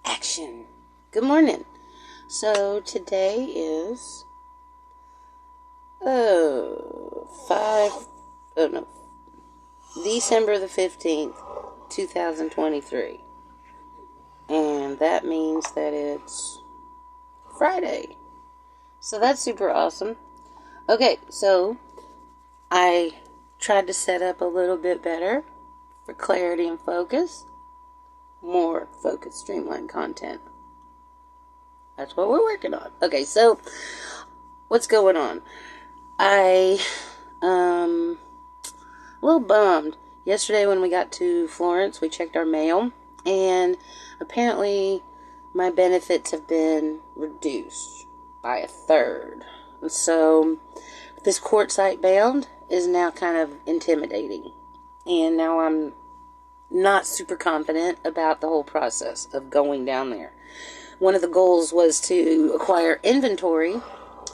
Action. Good morning. So today is December the 15th, 2023. And that means that it's Friday. So that's super awesome. Okay, so I tried to set up a little bit better for clarity and focus. More focused, streamlined content. That's what we're working on. Okay, so what's going on? A little bummed. Yesterday when we got to Florence, we checked our mail, and apparently my benefits have been reduced by a third. So this quartzite band is now kind of intimidating. And now I'm not super confident about the whole process of going down there. One of the goals was to acquire inventory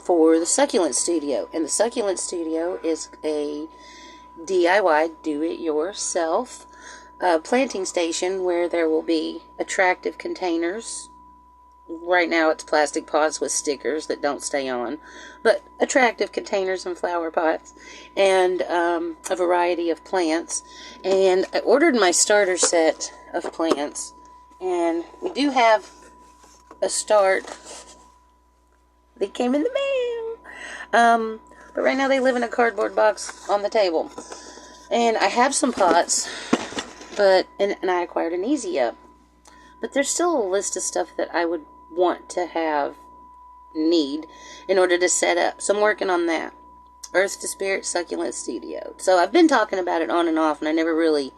for the Succulent Studio. And the Succulent Studio is a DIY, do-it-yourself planting station where there will be attractive containers. Right now it's plastic pots with stickers that don't stay on, but attractive containers and flower pots, and a variety of plants. And I ordered my starter set of plants, and we do have a start. They came in the mail. But right now they live in a cardboard box on the table. And I have some pots, and I acquired an Easy Up. But there's still a list of stuff that I would want to need in order to set up. So I'm working on that. Earth to Spirit Succulent Studio. So I've been talking about it on and off, and I never really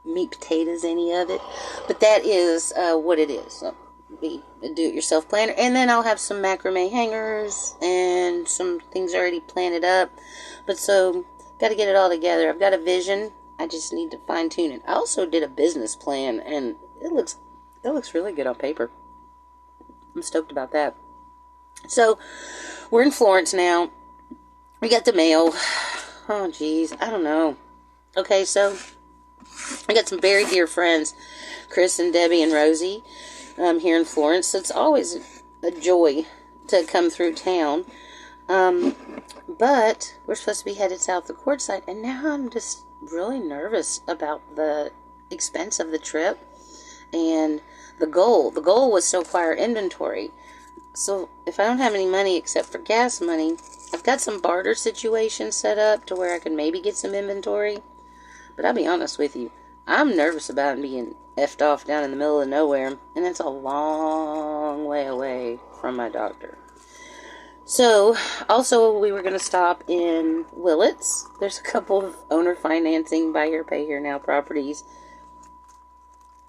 meat potatoes any of it. But that is what it is. So be a do-it-yourself planner. And then I'll have some macrame hangers and some things already planted up. But so, got to get it all together. I've got a vision. I just need to fine-tune it. I also did a business plan, and it looks really good on paper. I'm stoked about that. So, we're in Florence now. We got the mail. Oh, geez. I don't know. Okay, so, I got some very dear friends, Chris and Debbie and Rosie, here in Florence. So, it's always a joy to come through town. But, we're supposed to be headed south to Quartzsite, and now I'm just really nervous about the expense of the trip. And the goal was to acquire inventory. So if I don't have any money except for gas money, I've got some barter situations set up to where I can maybe get some inventory. But I'll be honest with you, I'm nervous about being effed off down in the middle of nowhere, and it's a long way away from my doctor. So, also, we were going to stop in Willits. There's a couple of owner financing, buy here, pay here now properties.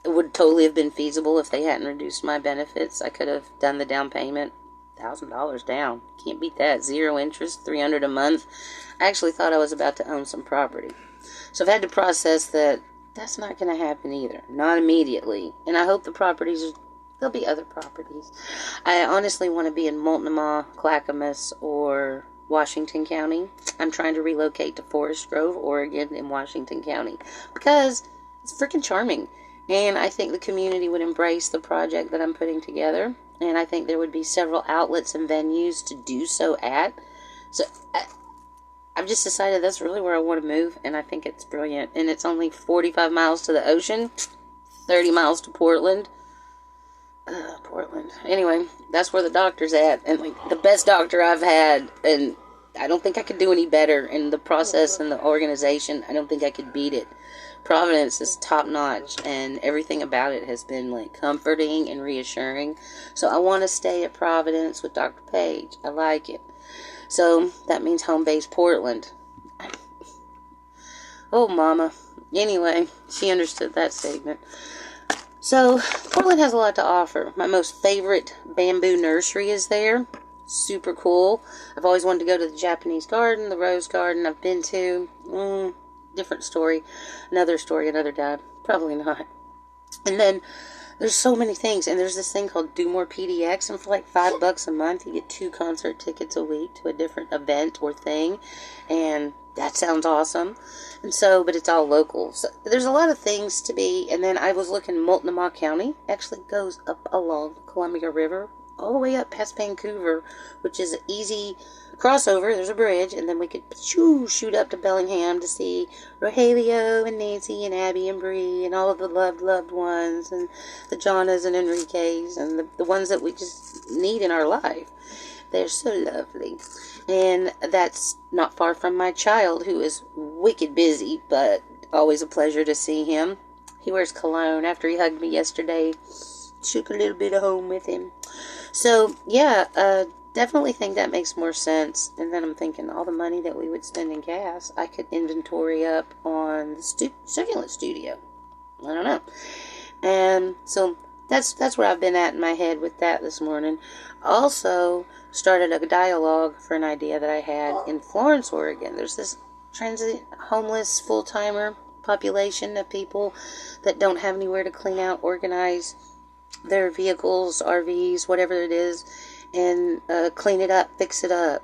It would totally have been feasible if they hadn't reduced my benefits. I could have done the down payment, $1,000 down. Can't beat that. 0 interest, $300 a month. I actually thought I was about to own some property. So I've had to process that. That's not going to happen either. Not immediately. And I hope there'll be other properties. I honestly want to be in Multnomah, Clackamas, or Washington County. I'm trying to relocate to Forest Grove, Oregon, in Washington County, because it's freaking charming. And I think the community would embrace the project that I'm putting together. And I think there would be several outlets and venues to do so at. So I've just decided that's really where I want to move. And I think it's brilliant. And it's only 45 miles to the ocean. 30 miles to Portland. Portland. Anyway, that's where the doctor's at. And like the best doctor I've had. And I don't think I could do any better in the process and the organization. I don't think I could beat it. Providence is top notch, and everything about it has been like comforting and reassuring. So I want to stay at Providence with Dr. Page. I like it. So that means home base Portland. Oh, mama. Anyway, she understood that statement. So Portland has a lot to offer. My most favorite bamboo nursery is there. Super cool. I've always wanted to go to the Japanese garden, the rose garden I've been to. Different story. Another story, another time. Probably not. And then there's so many things. And there's this thing called Do More PDX. And for like $5 a month, you get 2 concert tickets a week to a different event or thing. And that sounds awesome. And so, but it's all local. So there's a lot of things to be. And then I was looking, Multnomah County actually goes up along the Columbia River, all the way up past Vancouver, which is an easy crossover. There's a bridge, and then we could shoot up to Bellingham to see Rogelio and Nancy and Abby and Bree and all of the loved ones, and the Jonas and Enriques, and the ones that we just need in our life. They're so lovely. And that's not far from my child, who is wicked busy, but always a pleasure to see him. He wears cologne. After he hugged me yesterday, took a little bit of home with him. So, yeah, definitely think that makes more sense. And then I'm thinking all the money that we would spend in gas, I could inventory up on the succulent studio. I don't know. And so that's where I've been at in my head with that this morning. Also started a dialogue for an idea that I had in Florence, Oregon. There's this transit homeless full-timer population of people that don't have anywhere to clean out, organize their vehicles, RVs, whatever it is, and clean it up, fix it up,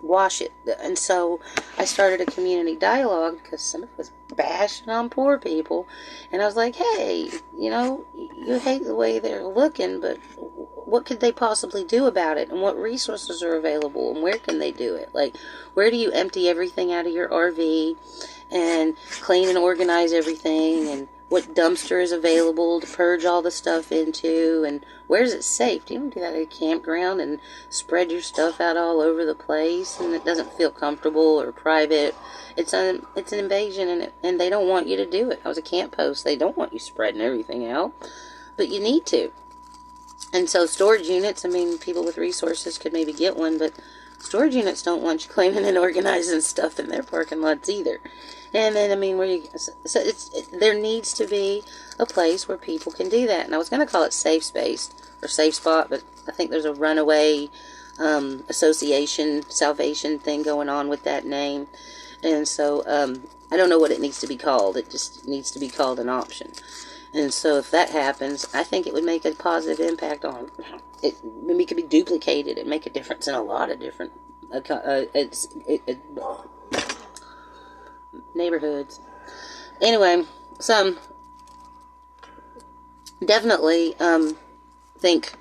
wash it. And so I started a community dialogue because somebody was bashing on poor people, and I was like, hey, you hate the way they're looking, but what could they possibly do about it, and what resources are available, and where can they do it? Like, where do you empty everything out of your RV and clean and organize everything, and what dumpster is available to purge all the stuff into, and where is it safe? You don't do that at a campground and spread your stuff out all over the place, and it doesn't feel comfortable or private. It's an invasion, and they don't want you to do it. I was a camp host. They don't want you spreading everything out, but you need to. And so storage units, I mean, people with resources could maybe get one, but storage units don't want you cleaning and organizing stuff in their parking lots either. And then, I mean, there needs to be a place where people can do that. And I was going to call it Safe Space or Safe Spot, but I think there's a runaway association, salvation thing going on with that name. And so I don't know what it needs to be called. It just needs to be called an option. And so if that happens, I think it would make a positive impact on it. Maybe it could be duplicated and make a difference in a lot of different neighborhoods. Anyway, so definitely think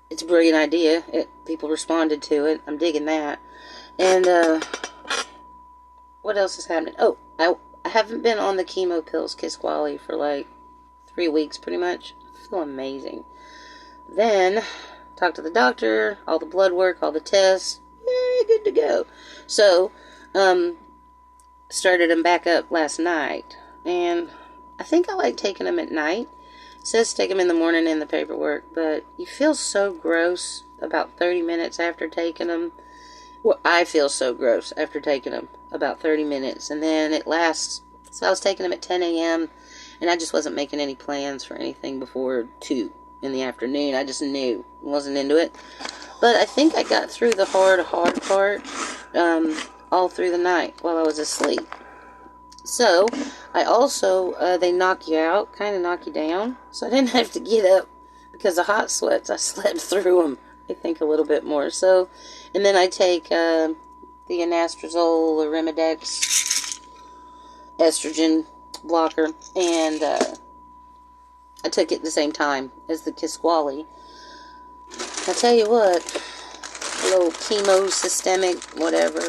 it's a brilliant idea. People responded to it. I'm digging that. And what else is happening? Oh, I haven't been on the chemo pills, Kisqali, for like 3 weeks pretty much. I feel amazing. Then talked to the doctor, all the blood work, all the tests. Yay, good to go. So started them back up last night, and I think I like taking them at night. It says take them in the morning in the paperwork, but you feel so gross about 30 minutes after taking them. Well, I feel so gross after taking them about 30 minutes, and then it lasts. So I was taking them at 10 a.m., and I just wasn't making any plans for anything before 2 in the afternoon. I just knew. Wasn't into it. But I think I got through the hard part all through the night while I was asleep. So, I also, they knock you out, kind of knock you down. So I didn't have to get up because of hot sweats. I slept through them, I think, a little bit more. So, and then I take the anastrozole or Arimidex estrogen blocker, and I took it at the same time as the Kisqali. I tell you what, a little chemo systemic, whatever,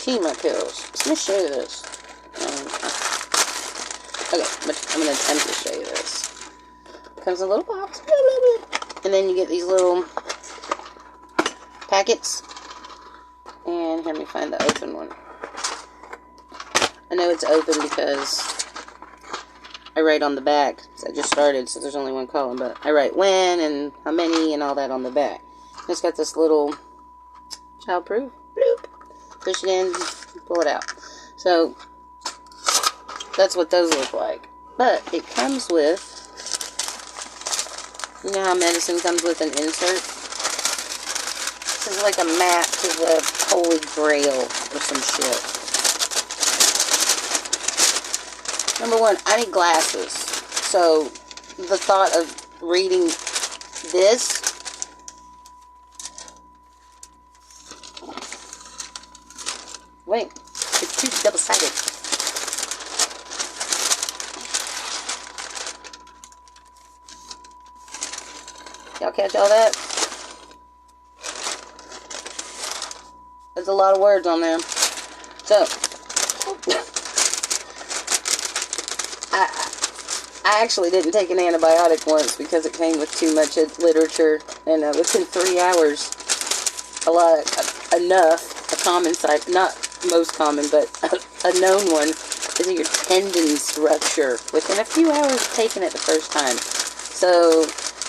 chemo pills. Let me show you this. Okay, I'm going to attempt to show you this. Comes in a little box, and then you get these little packets, and here, let me find the open one. I know it's open because I write on the back. So I just started, so there's only one column, but I write when and how many and all that on the back. It's got this little childproof. Bloop. Push it in, pull it out. So that's what those look like. But it comes with, you know how medicine comes with an insert? This is like a map to the Holy Grail or some shit. Number one, I need glasses. So the thought of reading this Wait, it's too double-sided. Y'all catch all that? There's a lot of words on there. So, I actually didn't take an antibiotic once because it came with too much literature, and within 3 hours, a common side, not most common, but a known one, is your tendons rupture within a few hours of taking it the first time. So,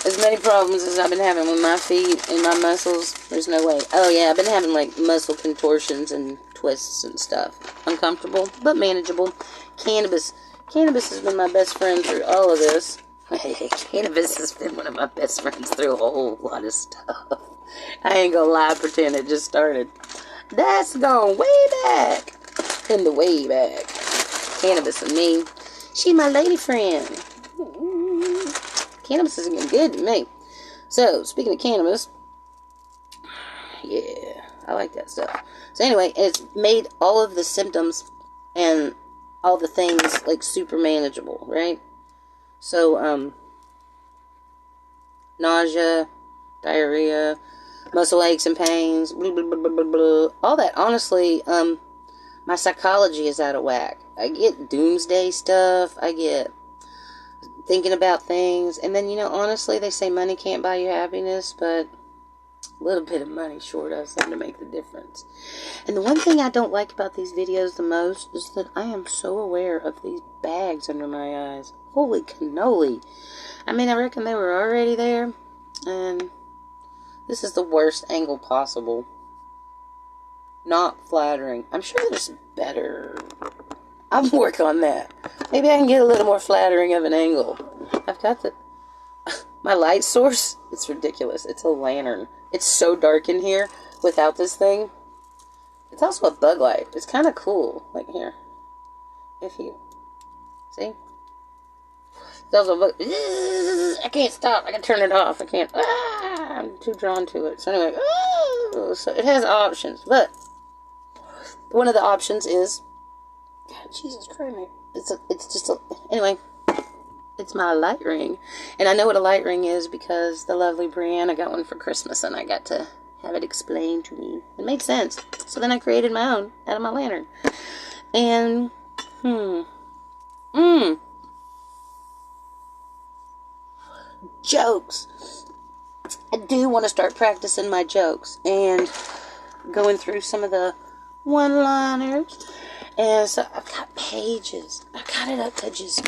as many problems as I've been having with my feet and my muscles, there's no way. Oh yeah, I've been having like muscle contortions and twists and stuff. Uncomfortable, but manageable. Cannabis has been my best friend through all of this. Cannabis has been one of my best friends through a whole lot of stuff. I ain't gonna lie, pretend it just started. That's going way back. In the way back. Cannabis and me. She my lady friend. Cannabis is getting good to me. So, speaking of cannabis, yeah, I like that stuff. So anyway, it's made all of the symptoms and all the things like super manageable, right? So, nausea, diarrhea, muscle aches and pains, blah, blah, blah, blah, blah, all that. Honestly, my psychology is out of whack. I get doomsday stuff. I get thinking about things. And then, honestly, they say money can't buy you happiness, but a little bit of money sure does seem to make the difference. And the one thing I don't like about these videos the most is that I am so aware of these bags under my eyes. Holy cannoli. I mean, I reckon they were already there. And this is the worst angle possible. Not flattering. I'm sure there's better. I'll work on that. Maybe I can get a little more flattering of an angle. I've got my light source. It's ridiculous. It's a lantern. It's so dark in here without this thing. It's also a bug light. It's kind of cool. Like here. If you see? It's also a bug. I can't stop. I can turn it off. I can't. I'm too drawn to it. So anyway. So it has options. But one of the options is, God, Jesus Christ, anyway, it's my light ring. And I know what a light ring is because the lovely Brianna got one for Christmas and I got to have it explained to me. It made sense. So then I created my own out of my lantern. And, jokes. I do want to start practicing my jokes and going through some of the one-liners. And so I've got pages. I got it up to just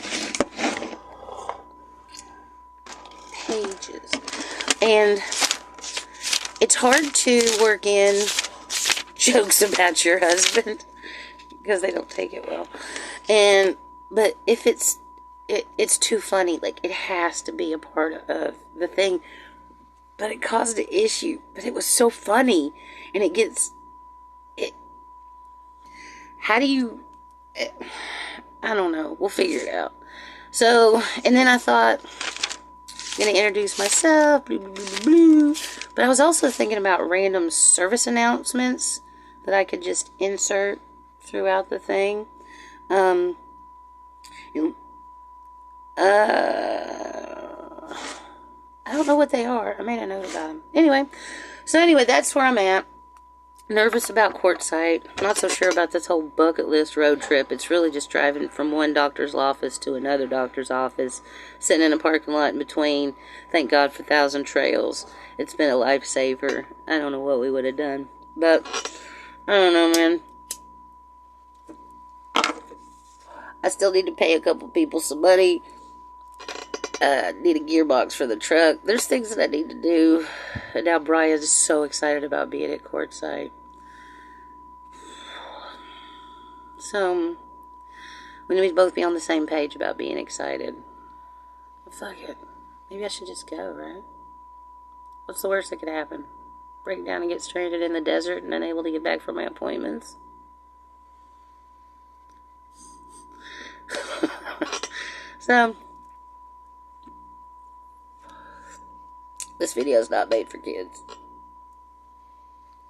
pages. And it's hard to work in jokes about your husband because they don't take it well. But if it's too funny, like it has to be a part of the thing. But it caused an issue. But it was so funny. And how do you, I don't know. We'll figure it out. So, and then I thought, I'm going to introduce myself, blah, blah, blah, blah. But I was also thinking about random service announcements that I could just insert throughout the thing. I don't know what they are. I made a note about them. Anyway, that's where I'm at. Nervous about Quartzsite. Not so sure about this whole bucket list road trip. It's really just driving from one doctor's office to another doctor's office, sitting in a parking lot in between. Thank God for Thousand Trails. It's been a lifesaver. I don't know what we would have done. But, I don't know, man. I still need to pay a couple people some money. Need a gearbox for the truck. There's things that I need to do. And now Brian's is so excited about being at Quartzsite. So, we need to both be on the same page about being excited. Fuck it. Maybe I should just go, right? What's the worst that could happen? Break down and get stranded in the desert and unable to get back for my appointments? So, this video is not made for kids.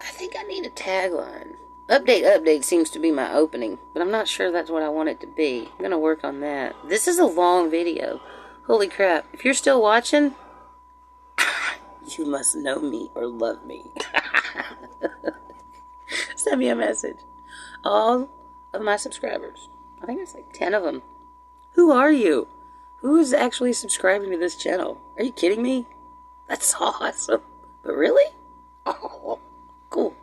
I think I need a tagline. Update seems to be my opening, but I'm not sure that's what I want it to be. I'm going to work on that. This is a long video. Holy crap. If you're still watching, you must know me or love me. Send me a message. All of my subscribers, I think it's like 10 of them. Who are you? Who is actually subscribing to this channel? Are you kidding me? That's awesome. But really? Oh, cool.